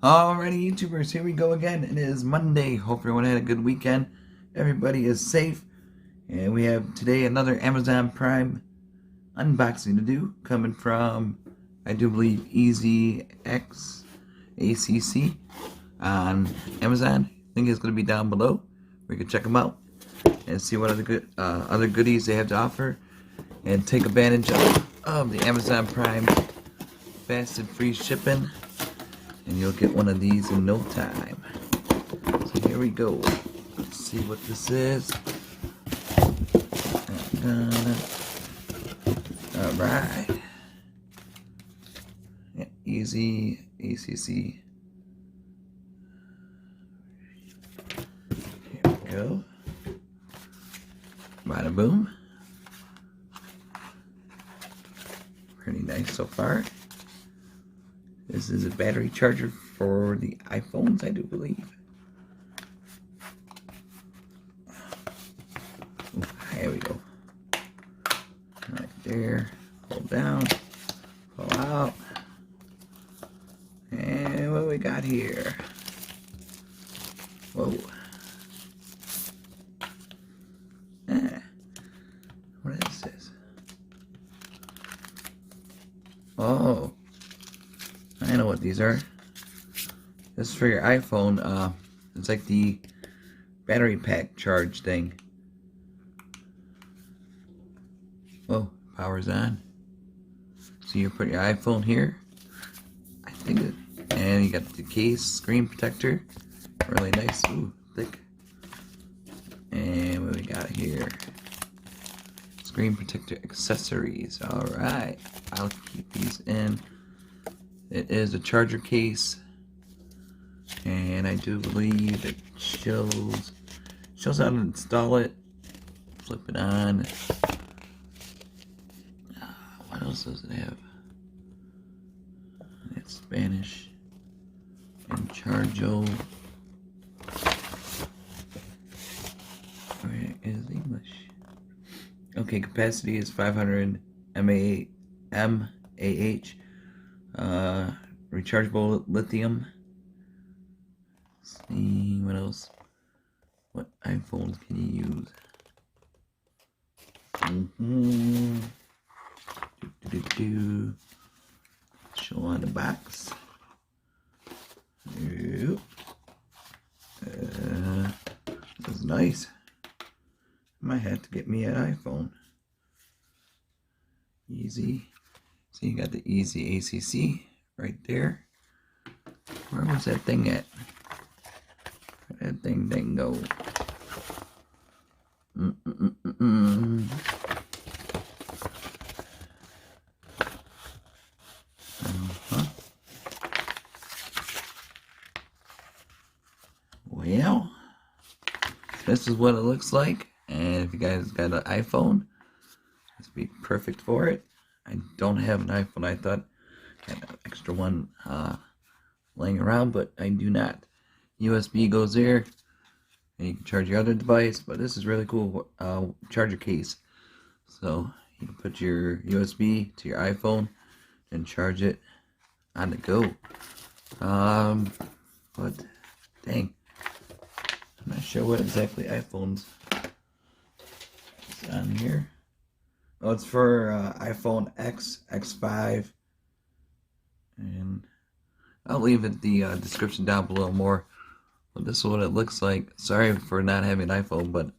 Alrighty, YouTubers, here we go again. It is Monday. Hope everyone had a good weekend. Everybody is safe. And we have today another Amazon Prime unboxing to do, coming from, I do believe, EasyAcc on Amazon. I think it's going to be down below. We can check them out and see what other goodies they have to offer, and take advantage of the Amazon Prime fast and free shipping. And you'll get one of these in no time. So here we go. Let's see what this is. Alright. Yeah, EasyAcc. Here we go. Bada boom. Pretty nice so far. This is a battery charger for the iPhones, I do believe. Ooh, here we go. Right there. Pull down. Pull out. And what we got here? Whoa. What is this? Oh. I know what these are. This is for your iPhone. It's like the battery pack charge thing. Oh, power's on. So you put your iPhone here. I think it, and you got the case, screen protector. Really nice. Ooh, thick. And what we got here? Screen protector accessories. Alright. I'll keep these in. It is a charger case, and I do believe it shows how to install it. Flip it on. What else does it have? It's Spanish and Rechargeable. Where is English? Okay, capacity is 500 mAh. Rechargeable lithium. Let's see what else. What iPhones can you use? Show on the box. Yep. That's nice. Might have to get me an iPhone. Easy. So you got the EasyAcc right there. Where was that thing at? Where that thing didn't go? Well, this is what it looks like. And if you guys got an iPhone, this would be perfect for it. I don't have an iPhone. I thought I had an extra one laying around, but I do not. USB goes there, and you can charge your other device. But this is really cool charger case. So you can put your USB to your iPhone and charge it on the go. But dang, I'm not sure what exactly iPhones is on here. Oh, it's for iPhone X, X5, and I'll leave it the description down below more. But this is what it looks like. Sorry for not having an iPhone, but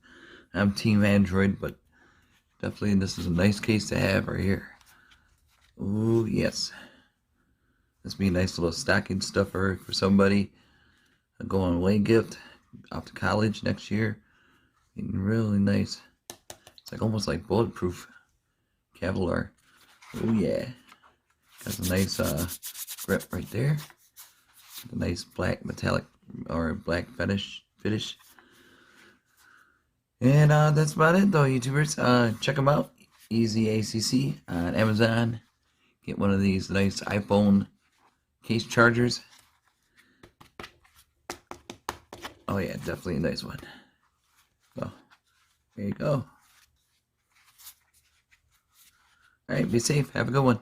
I'm Team Android. But definitely, this is a nice case to have right here. Ooh, yes. This would be a nice little stocking stuffer for somebody. A going away gift off to college next year. Really nice. It's like almost like bulletproof. Kevlar. Oh yeah. Got a nice grip right there. A nice black metallic or black finish. And that's about it though, YouTubers. Check them out. EasyAcc on Amazon. Get one of these nice iPhone case chargers. Oh yeah, definitely a nice one. So, there you go. Alright, be safe. Have a good one.